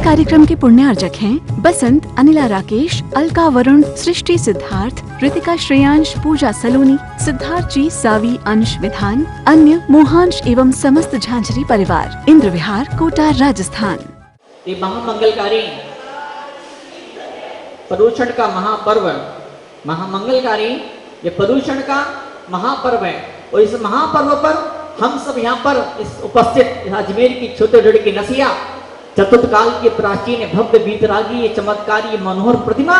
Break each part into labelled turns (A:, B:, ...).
A: कार्यक्रम के पुण्यार्जक हैं बसंत, अनिला राकेश, अलका वरुण, सृष्टि सिद्धार्थ, रितिका श्रेयांश, पूजा सलोनी, सिद्धार्थ जी, सावी, अंश विधान, अन्य मोहांश एवं समस्त झांझरी परिवार, इंद्र विहार, कोटा, राजस्थान।
B: ये महामंगलकारी प्रदूषण का महापर्व, महामंगलकारी ये प्रदूषण का महापर्व है। और इस महापर्व पर हम सब यहाँ पर इस उपस्थित अजमेर की छोटे की नसिया चतुर्थ काल की प्राचीन भव्य बीतरागी ये चमत्कारी मनोहर प्रतिमा,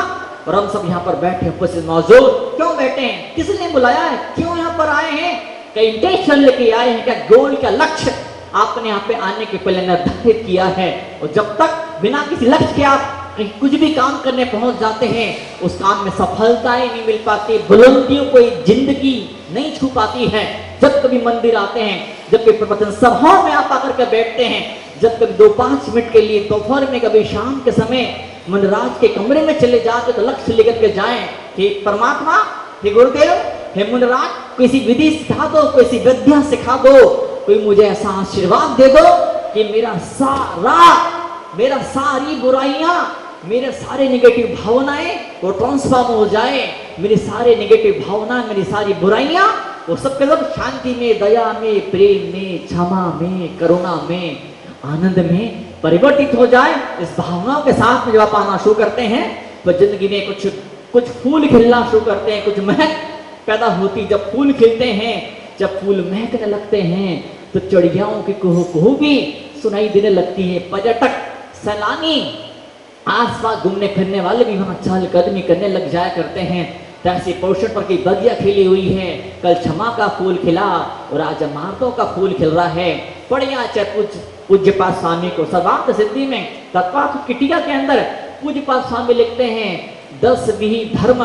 B: और हम सब यहाँ पर बैठे उपस्थित मौजूद क्यों बैठे हैं, किसने बुलाया है, क्यों यहाँ पर आए हैं, क्या इंटेंशन लेके आए हैं, क्या गोल, क्या लक्ष्य आपने यहाँ पे आने के पहले निर्धारित किया है। और जब तक बिना किसी लक्ष्य के आप कुछ भी काम करने पहुंच जाते हैं, उस काम में सफलताएं नहीं मिल पाती, बुलंदियों कोई जिंदगी नहीं छू पाती है। जब कभी मंदिर आते हैं, जब कभी प्रवचन सभाओं में आप आकर के बैठते हैं, जब कभी 2-5 मिनट के लिए दोपहर में, कभी शाम के समय मनराज के कमरे में चले जाते तो लक्ष्य लेकर के जाएं कि परमात्मा, हे गुरुदेव, हे मुनराज, किसी विधि सिखा दो, किसी विद्या सिखा दो, कोई मुझे ऐसा आशीर्वाद दे दो कि मेरा सारी बुराइयां, मेरे सारे नेगेटिव भावनाएं वो ट्रांसफॉर्म हो जाए, मेरी सारे नेगेटिव भावना, मेरी सारी बुराइयां वो सब के सब शांति में, दया में, प्रेम में, क्षमा में, करुणा में, आनंद में परिवर्तित हो जाए। इस भावनाओं के साथ में जब आप आना शुरू करते हैं तो जिंदगी में कुछ फूल खिलना शुरू करते हैं, कुछ महक पैदा होती। जब फूल खिलते हैं, जब फूल महकने लगते हैं तो चिड़ियाओं की कुहू कुहू भी सुनाई देने लगती है। पर्यटक, सैलानी, आसपास घूमने फिरने वाले भी वहां चहलकदमी करने लग जाया करते हैं। ऐसी पोषण पर की बगिया खिली हुई है, कल क्षमा का फूल खिला और आज अमानतों का फूल खिल रहा है। पढ़िया चाहे पूज्यपाद स्वामी को सर्वार्थ सिद्धि में तत्वार्थ की टीका के अंदर पूज्यपाद स्वामी लिखते हैं 10 विधि धर्म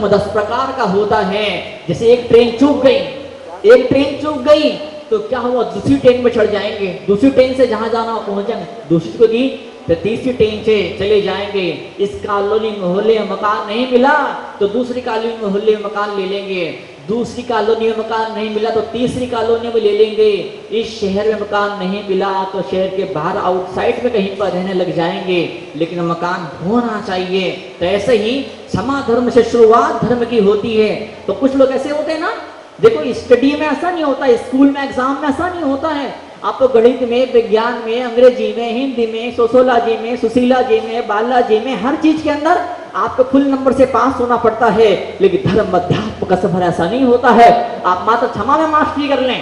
B: 10 प्रकार का होता है। जैसे एक ट्रेन चूक गई तो क्या हुआ, दूसरी ट्रेन में चढ़ जाएंगे, दूसरी ट्रेन से जहां जाना पहुंच जाएंगे, दूसरी को दी तो तीसरी ट्रेन से चले जाएंगे। इस कॉलोनी मोहल्ले में मकान नहीं मिला तो दूसरी कॉलोनी मोहल्ले में मकान ले लेंगे, दूसरी कॉलोनी में मकान नहीं मिला तो तीसरी कॉलोनी में ले लेंगे। इस शहर में मकान नहीं मिला तो शहर के बाहर आउटसाइड में कहीं पर रहने लग जाएंगे, लेकिन मकान होना चाहिए। तो ऐसे ही क्षमा धर्म से शुरुआत धर्म की होती है। तो कुछ लोग ऐसे होते हैं ना, देखो स्टडी में ऐसा नहीं होता, स्कूल में एग्जाम में ऐसा नहीं होता है। आपको गणित में, विज्ञान में, अंग्रेजी में, हिंदी में, सोशियोलॉजी में, सुशीलाजी में, बायोलॉजी में, हर चीज के अंदर आपको फुल नंबर से पास होना पड़ता है। लेकिन धर्म अध्यात्म का सफर ऐसा नहीं होता है। आप मात्र क्षमा में मास्टरी कर लें,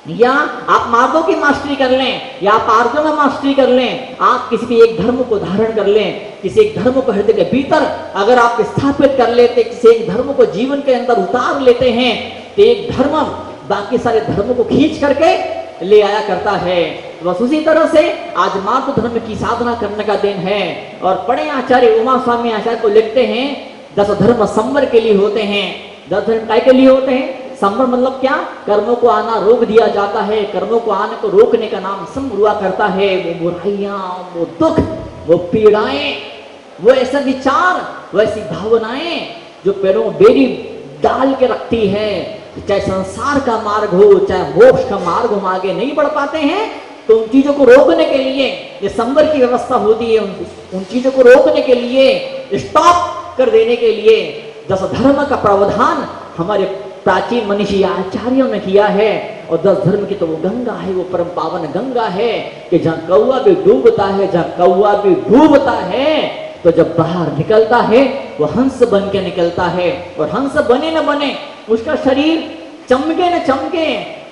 B: या आप मार्गों की मास्टरी कर लें, या आप आर्यों में मास्टरी कर लें, आप किसी भी एक धर्म को धारण कर लें, किसी एक धर्म को हृदय के भीतर अगर आप स्थापित कर लेते, किसी एक धर्म को जीवन के अंदर उतार लेते हैं, तो एक धर्म बाकी सारे धर्मों को खींच करके ले आया करता है। बस उसी तरह से आज मार्ग धर्म की साधना करने का दिन है। और बड़े आचार्य उमा स्वामी आचार्य को लिखते हैं 10 धर्म संवर के लिए होते हैं। 10 धर्म काय के लिए होते हैं? संवर मतलब क्या? कर्मों को आना रोक दिया जाता है, कर्मों को आने को रोकने का नाम संवर हुआ करता है। वो बुराइयां, वो दुख, वो पीड़ाएं, वो ऐसे विचार, वैसी भावनाएं जो पैरों में बेड़ी डाल के रखती है, चाहे संसार का मार्ग हो, चाहे मोक्ष का मार्ग हो, आगे नहीं बढ़ पाते हैं, तो उन चीजों को रोकने के लिए ये संवर की व्यवस्था होती है। उन चीजों को रोकने के लिए, स्टॉप कर देने के लिए 10 धर्म का प्रावधान हमारे प्राचीन मनीषी आचार्यों ने किया है। और 10 धर्म की तो वो गंगा है, वो परम पावन गंगा है कि जहाँ कौआ भी डूबता है, जहाँ कौआ भी डूबता है, तो जब बाहर निकलता है वो हंस बन के निकलता है। और हंस बने न बने, उसका शरीर चमके न चमके,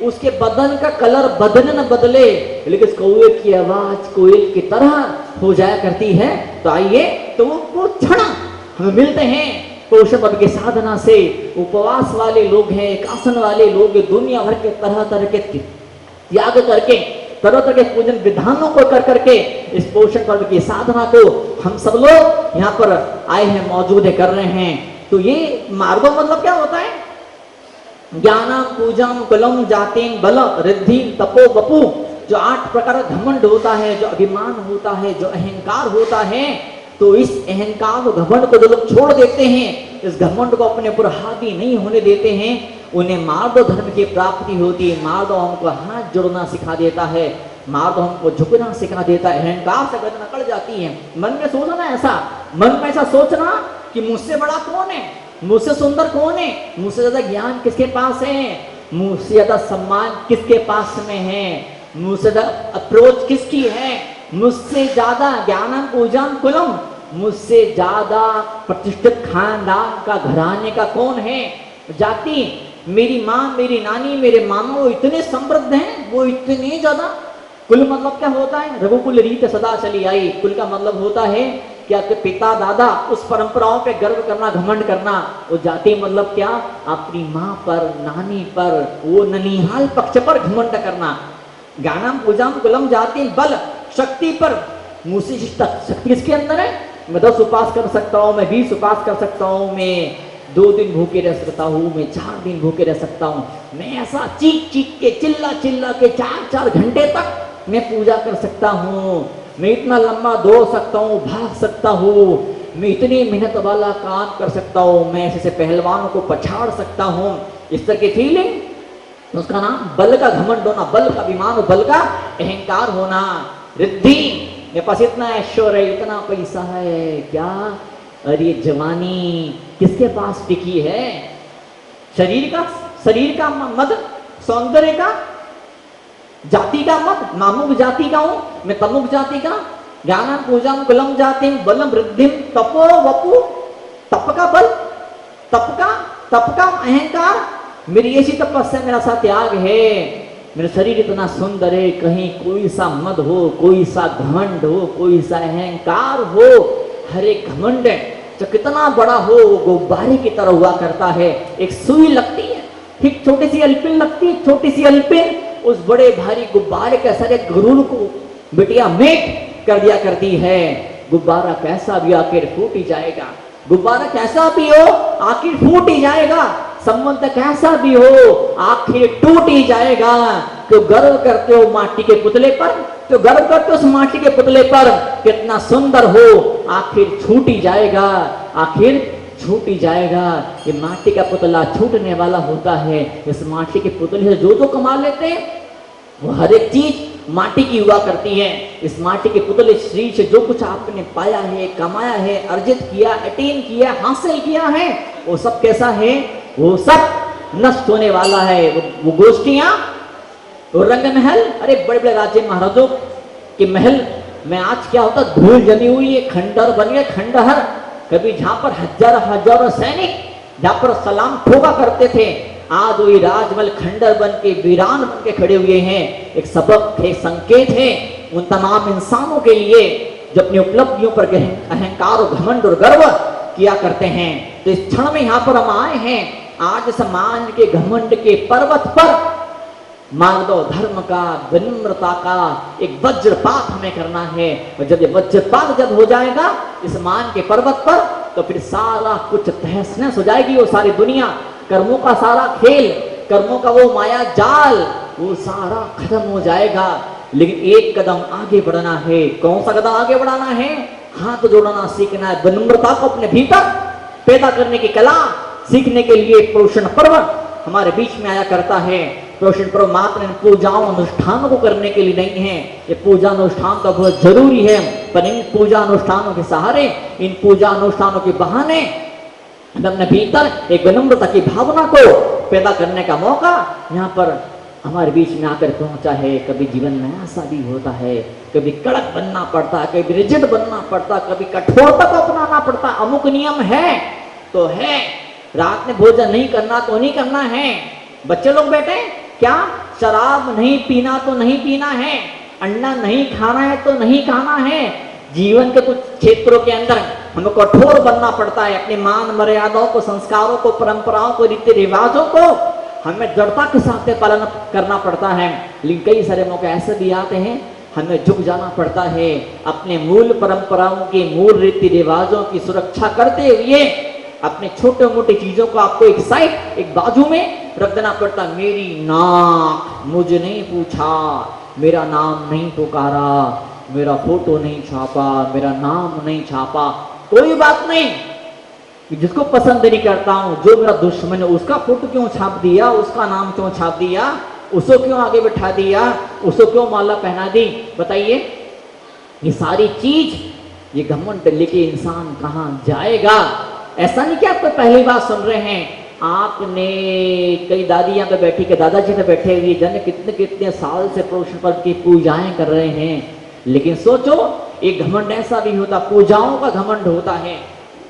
B: उसके बदन का कलर बदले न बदले, लेकिन कौए की आवाज कोयल की तरह हो जाया करती है। तो आइए, तो वो क्षण हमें मिलते हैं पोषण पर्व की साधना से। उपवास वाले लोग हैं, एक आसन वाले लोग, दुनिया भर के तरह तरह के त्याग करके, तरह तरह के पूजन विधानों को कर करके इस पोषण पर्व की साधना को हम सब लोग यहाँ पर आए हैं, मौजूद है, कर रहे हैं। तो ये मार्गों मतलब क्या होता है? ज्ञानम, पूजम, कुलम, जातिम, बल, रिद्धि, तपो, बपू, जो 8 प्रकार का घमंड होता है, जो अभिमान होता है, जो अहंकार होता है, तो इस अहंकार और घमंड को जो लोग छोड़ देते हैं, इस घमंड को अपने ऊपर हावी नहीं होने देते हैं, उन्हें मार्ग धर्म की प्राप्ति होती है। मार्ग उनको हाथ जोड़ना सिखा देता है। मार्ग हमको झुकना सिखा देता है, अहंकार से गर्दन अकड़ जाती है। मन में सोचना ऐसा, मन में ऐसा सोचना कि मुझसे बड़ा कौन है, मुझसे सुंदर कौन है, मुझसे ज्यादा ज्ञान किसके पास है, मुझसे ज्यादा सम्मान किसके पास में है, मुझसे ज्यादा अप्रोच किसकी है, मुझसे ज्यादा ज्ञानम पूजम कुलम, मुझसे ज्यादा प्रतिष्ठित खानदान का घराने का कौन है, जाति। मेरी माँ, मेरी नानी, मेरे मामा वो इतने समृद्ध हैं, वो इतने ज्यादा। कुल मतलब क्या होता है, रघुकुल रीत सदा चली आई। कुल का मतलब होता है कि आपके पिता दादा उस परंपराओं पे गर्व करना, घमंड करना। वो जाति मतलब क्या, अपनी माँ पर, नानी पर, वो ननिहाल पक्ष पर घमंड करना। ज्ञानम पूजाम कुलम जाति बल शक्ति पर, मुझसे शक्ति किसके अंदर है, मैं 10 उपवास कर सकता हूँ, मैं 20 उपवास कर सकता हूँ, मैं 2 दिन भूखे रह सकता हूँ, मैं 4 दिन भूखे रह सकता हूँ, मैं ऐसा चीख चीख के चिल्ला चिल्ला के 4-4 घंटे तक मैं पूजा कर सकता हूँ, मैं इतना लंबा दौड़ सकता हूँ, भाग सकता हूँ, मैं इतनी मेहनत वाला काम कर सकता हूँ, मैं ऐसे पहलवानों को पछाड़ सकता हूँ। इस तरह की फीलिंग, उसका नाम बल का घमंड होना, बल का अभिमान, बल का अहंकार होना। रिद्धि, मेरे पास इतना ऐश्वर्य है, इतना पैसा है, क्या, अरे जवानी किसके पास टिकी है, शरीर का मद, सौंदर्य का, जाति का मत, मामुक जाति का हूं मैं, तमुक जाति का। ज्ञानम पूजम कुलम जाति बलम वृद्धिम तपो वपु, तप का बल, तप का अहंकार, मेरी ऐसी तपस्या, मेरा सा त्याग है, मेरा शरीर इतना सुंदर है, कहीं कोई सा मद हो, कोई सा घमंड हो, कोई सा अहंकार हो। हर एक घमंड जो कितना बड़ा हो वो गुब्बारे की तरह हुआ करता है। एक सुई लगती है, ठीक छोटी सी अल्पिन लगती है, छोटी सी अल्पिन उस बड़े भारी गुब्बारे के सारे गुरूर को बिटिया मेट कर दिया करती है। गुब्बारा कैसा भी आखिर फूट ही जाएगा, गुब्बारा कैसा भी हो आखिर फूट ही जाएगा, संबंध कैसा भी हो आखिर टूट ही जाएगा। तो गर्व करते हो माटी के पुतले पर, तो गर्व करते हो उस माटी के पुतले पर, कितना सुंदर हो आखिर छूट ही जाएगा, आखिर छूट ही जाएगा। ये माटी का पुतला छूटने वाला होता है। इस माटी के पुतले से जो कमा लेते हैं वो हर एक चीज माटी की हुआ करती है। इस माटी के पुतले शरीर से जो कुछ आपने पाया है, कमाया है, अर्जित किया, अटेन किया, हासिल किया है, वो सब कैसा है, वो सब नष्ट होने वाला है। वो गोष्ठियां, वो रंग महल, अरे बड़े बड़े राज्य महाराजों के महल में आज क्या होता, धूल जमी हुई है, खंडहर बन गए, खंडहर। कभी जहां पर हजारों सैनिक जहां पर सलाम ठोका करते थे, आज वही राजमहल खंडर बन के, वीरान बन के खड़े हुए हैं। एक सबक है, संकेत है उन तमाम इंसानों के लिए जो अपनी उपलब्धियों पर अहंकार और घमंड और गर्व किया करते हैं। तो इस क्षण में यहाँ पर हम आए हैं, आज समाज के घमंड के पर्वत पर मार्ग धर्म का, विनम्रता का एक वज्रपात हमें करना है। और जब ये वज्रपात जब हो जाएगा इस मान के पर्वत पर, तो फिर सारा कुछ तहस नहस हो जाएगी। वो सारी दुनिया, कर्मों का सारा खेल, कर्मों का वो माया जाल, वो सारा खत्म हो जाएगा। लेकिन एक कदम आगे बढ़ना है। कौन सा कदम आगे बढ़ाना है? हाथ जोड़ना सीखना है, विनम्रता को अपने भीतर पैदा करने की कला सीखने के लिए पोषण पर्व हमारे बीच में आया करता है। पोषण पर्व मात्र इन पूजाओं अनुष्ठानों को करने के लिए नहीं है, ये पूजा अनुष्ठान तो बहुत जरूरी है, पर इन पूजा अनुष्ठानों के सहारे, इन पूजा अनुष्ठानों के बहाने अपने भीतर एक विनम्रता की भावना को पैदा करने का मौका यहाँ पर हमारे बीच में आकर पहुंचा है। कभी जीवन में ऐसा भी होता है, कभी कड़क बनना पड़ता है, कभी रिजिड बनना पड़ता, कभी कठोरता को अपनाना पड़ता। अमुक नियम है तो है, रात में भोजन नहीं करना तो नहीं करना है। बच्चे लोग बैठे, क्या शराब नहीं पीना तो नहीं पीना है, अंडा नहीं खाना है तो नहीं खाना है। जीवन के कुछ क्षेत्रों के अंदर हमें कठोर बनना पड़ता है। अपने मान मर्यादाओं को, संस्कारों को, परंपराओं को, रीति रिवाजों को हमें दृढ़ता के साथ पालन करना पड़ता है। लेकिन कई सारे मौके ऐसे भी आते हैं हमें झुक जाना पड़ता है। अपने मूल परंपराओं के, मूल रीति रिवाजों की सुरक्षा करते हुए अपने छोटे मोटे चीजों को आपको एक साइड, एक बाजू में रख देना पड़ता। मेरी नाक मुझे नहीं पूछा, मेरा नाम नहीं पुकारा, मेरा फोटो नहीं छापा, मेरा नाम नहीं छापा, कोई बात नहीं। जिसको पसंद नहीं करता हूं, जो मेरा दुश्मन है, उसका फोटो क्यों छाप दिया, उसका नाम क्यों छाप दिया, उसको क्यों आगे बैठा दिया, उसको क्यों माला पहना दी? बताइए। ये सारी चीज, ये घमंड लेके इंसान कहाँ जाएगा? ऐसा नहीं कि आप तो पहली बार सुन रहे हैं, आपने कई दादी यहाँ पे बैठी के दादाजी पे बैठे हुए जाने कितने कितने साल से प्रोषण पर्व की पूजाएं कर रहे हैं। लेकिन सोचो, एक घमंड ऐसा भी होता, पूजाओं का घमंड होता है,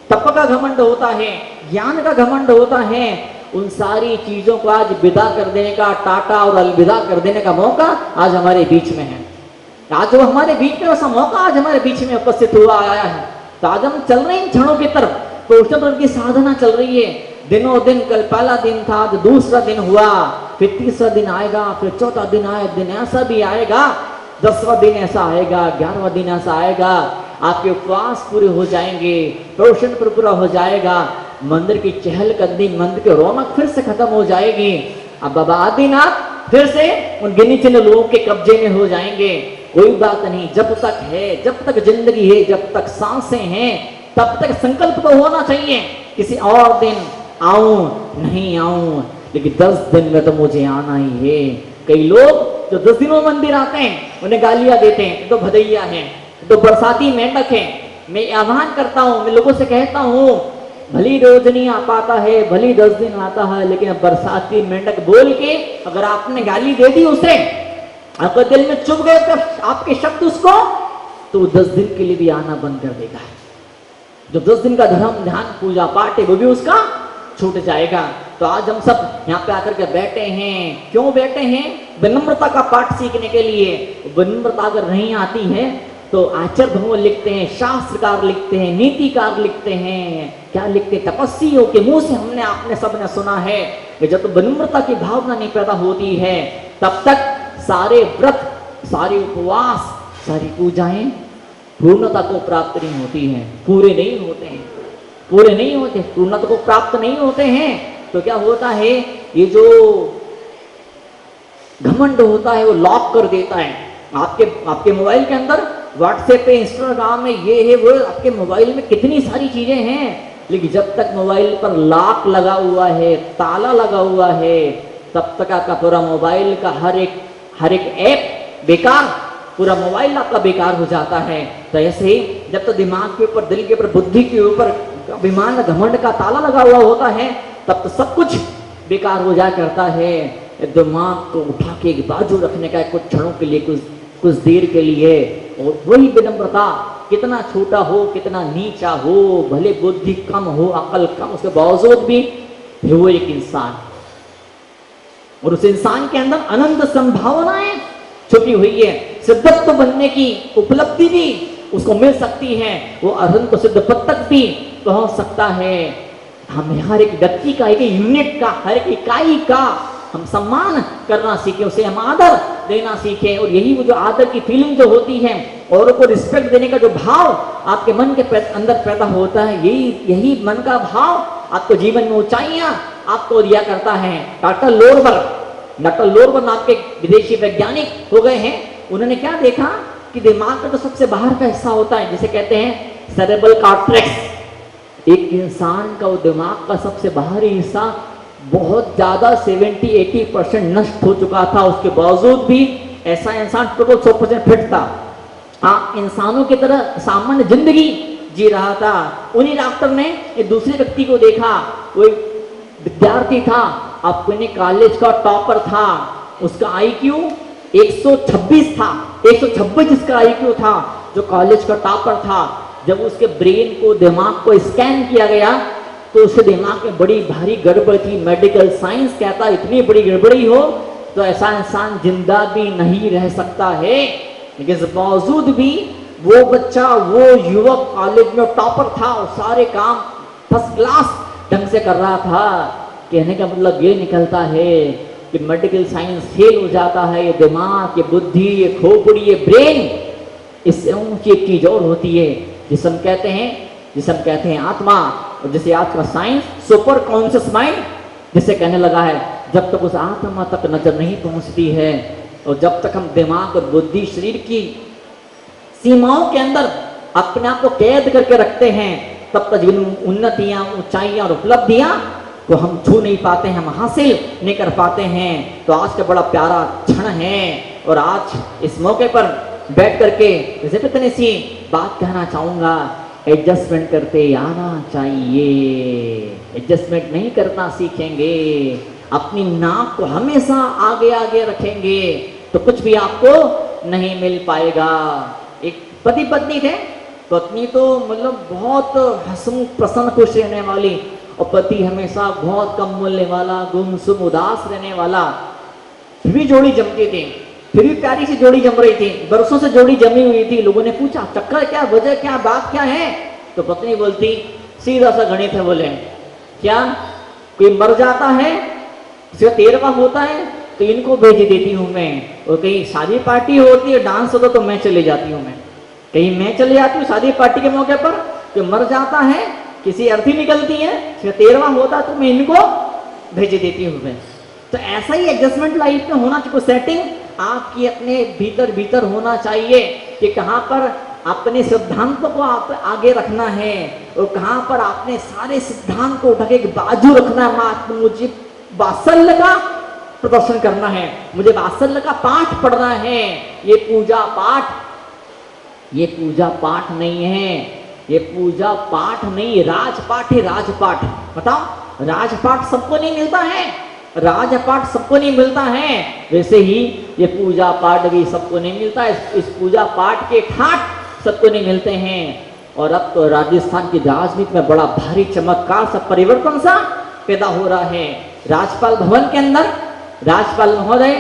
B: तप का घमंड होता है, ज्ञान का घमंड होता है। उन सारी चीजों को आज विदा कर देने का, टाटा और अलविदा कर देने का मौका आज हमारे बीच में है। आज वो हमारे बीच में ऐसा मौका आज हमारे बीच में उपस्थित हुआ आया है। तो आज हम चल रहे हैं क्षणों की तरफ, प्रोषण पर्व की साधना चल रही है। दिनों दिन, कल पहला दिन था, आज दूसरा दिन हुआ, फिर तीसरा दिन आएगा, फिर चौथा दिन आएगा, दिन ऐसा भी आएगा, 10वां दिन ऐसा आएगा, 11वां दिन ऐसा आएगा, आपके उपवास पूरे हो जाएंगे, प्रोषण पर्व पूरा हो जाएगा, मंदिर की चहलकदमी, मंदिर की रौनक फिर से खत्म हो जाएगी। अब बाबा आदिनाथ फिर से उन गिने चुने लोगों के कब्जे में हो जाएंगे। कोई बात नहीं, जब तक है, जब तक जिंदगी है, जब तक सांसें हैं, तब तक संकल्प तो होना चाहिए किसी और दिन आऊं नहीं आऊं, लेकिन 10 दिन में तो मुझे आना ही है। कई लोग जो 10 दिनों मंदिर आते हैं उन्हें गालियां देते हैं, तो भदैया है, तो बरसाती मेंढक है। मैं आह्वान करता हूं, मैं लोगों से कहता हूं, भली रोज नहीं आ पाता है, भली 10 दिन आता है, लेकिन बरसाती मेंढक बोल के अगर आपने गाली दे दी उसे, आपके दिल में चुभ गए आपके शब्द उसको, तो 10 दिन के लिए भी आना बंद कर देगा। जो 10 दिन का धर्म ध्यान पूजा पाठ है वो भी उसका छूट जाएगा। तो आज हम सब यहाँ पे आकर के बैठे हैं, क्यों बैठे हैं? विनम्रता का पाठ सीखने के लिए। विनम्रता अगर नहीं आती है तो आचार्य भगवान लिखते हैं, शास्त्रकार लिखते हैं, नीतिकार लिखते हैं, क्या लिखते हैं? तपस्वियों के मुंह से हमने आपने सबने सुना है कि जब तो विनम्रता की भावना नहीं पैदा होती है तब तक सारे व्रत, सारे उपवास, सारी पूजाएं पूर्णता को प्राप्त नहीं होती हैं, पूरे नहीं होते हैं, पूरे नहीं होते, पूर्णता को प्राप्त नहीं होते हैं। तो क्या होता है, ये जो घमंड होता है वो लॉक कर देता है आपके मोबाइल के अंदर। व्हाट्सएप पे, इंस्टाग्राम में, ये है वो, आपके मोबाइल में कितनी सारी चीजें हैं, लेकिन जब तक मोबाइल पर लॉक लगा हुआ है, ताला लगा हुआ है, तब तक आपका पूरा मोबाइल का हर एक ऐप बेकार, पूरा मोबाइल आपका बेकार हो जाता है। तो ऐसे ही जब तक दिमाग के ऊपर, दिल के ऊपर, बुद्धि के ऊपर अभिमान घमंड का ताला लगा हुआ होता है तब तो सब कुछ बेकार हो जाया करता है। दिमाग को उठा के एक बाजू रखने का कुछ क्षणों के लिए, कुछ देर के लिए, और वही विनम्रता, कितना छोटा हो, कितना नीचा हो, भले बुद्धि कम हो, अकल कम, उसके बावजूद भी वो एक इंसान, और उस इंसान के अंदर अनंत संभावनाएं छुपी हुई है। सिद्धत्व बनने की उपलब्धि भी उसको मिल सकती है, वो अनंत सिद्ध पद तक भी पहुंच सकता है। हमें हर एक व्यक्ति का, एक यूनिट का, हर एक इकाई का हम सम्मान करना सीखें, उसे हम आदर देना सीखें। और यही वो जो आदर की फीलिंग जो होती है, औरों को रिस्पेक्ट देने का जो भाव आपके मन के अंदर पैदा होता है, यही मन का भाव आपको जीवन में ऊंचाइयां आपको दिया करता है। डॉक्टर लोरबर नाम के विदेशी वैज्ञानिक हो गए हैं, उन्होंने क्या देखा कि दिमाग का तो सबसे बाहर का हिस्सा होता है, जिसे कहते हैं सेरेब्रल कॉर्टेक्स। एक इंसान का वो दिमाग का सबसे बाहरी हिस्सा बहुत ज्यादा 70-80% नष्ट हो चुका था, उसके बावजूद भी ऐसा इंसान टोटल 100% फिट था, इंसानों की तरह सामान्य जिंदगी जी रहा था। उन्हीं डॉक्टर ने एक दूसरे व्यक्ति को देखा, वो एक विद्यार्थी था, अपने कॉलेज का टॉपर था, उसका IQ 126 था, 126 जिसका IQ था, जो कॉलेज का टॉपर था। जब उसके ब्रेन को, दिमाग को स्कैन किया गया तो उसके दिमाग में बड़ी भारी गड़बड़ थी। मेडिकल साइंस कहता इतनी बड़ी गड़बड़ी हो तो ऐसा इंसान जिंदा भी नहीं रह सकता है। लेकिन इस बावजूद भी वो बच्चा, वो युवक कॉलेज में टॉपर था, और सारे काम फर्स्ट क्लास ढंग से कर रहा था। कहने का मतलब ये निकलता है कि मेडिकल साइंस फेल हो जाता है, ये दिमाग, ये बुद्धि, ये खोपड़ी, ये ब्रेन, इससे ऊंची एक चीज और होती है जिसे हम कहते हैं आत्मा, और जिसे आज का साइंस सुपर कॉन्शियस माइंड जिसे कहने लगा है। जब तक उस आत्मा तक नजर नहीं पहुंचती है, और जब तक हम दिमाग और बुद्धि, शरीर की सीमाओं के अंदर अपने आप को कैद करके रखते हैं, तब तक जीवन में उन्नतियां, ऊंचाइयां और उपलब्धियां को हम छू नहीं पाते हैं, हम हासिल नहीं कर पाते हैं। तो आज का बड़ा प्यारा क्षण है और आज इस मौके पर बैठ करके जैसे इतनी सी बात कहना चाहूँगा, एडजस्टमेंट करते आना चाहिए। एडजस्टमेंट नहीं करना सीखेंगे, अपनी नाक को हमेशा आगे आगे रखेंगे तो कुछ भी आपको नहीं मिल पाएगा। एक पति पत्नी थे, पत्नी तो मतलब बहुत हंसमुख प्रसन्न खुश रहने वाली और पति हमेशा बहुत कम बोलने वाला, गुमसुम उदास रहने वाला। फिर भी जोड़ी जमती थी, फिर भी प्यारी सी जोड़ी जम रही थी, बरसों से जोड़ी जमी हुई थी। लोगों ने पूछा चक्कर क्या, वजह क्या, बात क्या है? तो पत्नी बोलती सीधा सा गणित है। बोले क्या, कोई मर जाता है, इसका 13वां होता है तो इनको भेज देती हूँ मैं, और कहीं शादी पार्टी होती है, डांस होता तो मैं चले जाती हूँ, मैं कहीं मैं चले जाती हूँ शादी पार्टी के मौके पर। तो मर जाता है, किसी अर्थी निकलती है, इसका 13वां होता तो मैं इनको भेज देती हूँ मैं। तो ऐसा ही एडजस्टमेंट लाइफ में होना चाहिए, सेटिंग आपकी अपने भीतर भीतर होना चाहिए कि कहाँ पर अपने सिद्धांतों को आप आगे रखना है और कहाँ पर आपने सारे सिद्धांत को उठा के एक बाजू रखना है। मुझे वात्सल्य का प्रदर्शन करना है, मुझे वात्सल्य का पाठ पढ़ना है। ये पूजा पाठ नहीं है, ये पूजा पाठ नहीं, राजपाठ है, राजपाठ। बताओ, राजपाठ सबको नहीं मिलता है, राजपाठ सबको नहीं मिलता है, वैसे ही ये पूजा पाठ भी सबको नहीं मिलता है। इस पूजा पाठ के ठाट सबको नहीं मिलते हैं। और अब तो राजस्थान की राजनीति में बड़ा भारी चमत्कार सा परिवर्तन सा पैदा हो रहा है। राज्यपाल भवन के अंदर राज्यपाल महोदय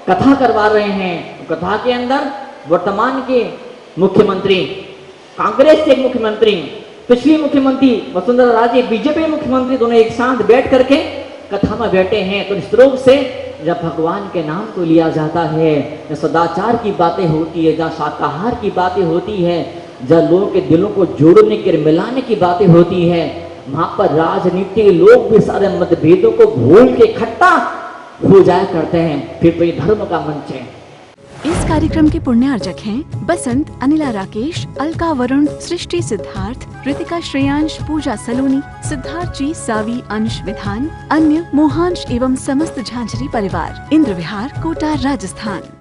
B: कथा करवा रहे हैं, कथा के अंदर वर्तमान के मुख्यमंत्री, कांग्रेस के मुख्यमंत्री, पिछली मुख्यमंत्री वसुंधरा राजे, बीजेपी मुख्यमंत्री, दोनों एक साथ बैठ करके कथा में बैठे हैं। तो इस रूप से जब भगवान के नाम को लिया जाता है, जब सदाचार की बातें होती है, जहाँ शाकाहार की बातें होती है, जहाँ लोगों के दिलों को जोड़ने के मिलाने की बातें होती है, वहां पर राजनीति के लोग भी सारे मतभेदों को भूल के इकट्ठा हो जाया करते हैं। फिर तो ये धर्म का मंच है।
A: इस कार्यक्रम के पुण्यार्जक हैं बसंत, अनिला राकेश, अलका वरुण, सृष्टि सिद्धार्थ, रितिका श्रेयांश, पूजा सलोनी, सिद्धार्थ जी, सावी अंश विधान, अन्य मोहांश एवं समस्त झांझरी परिवार, इंद्र विहार, कोटा, राजस्थान।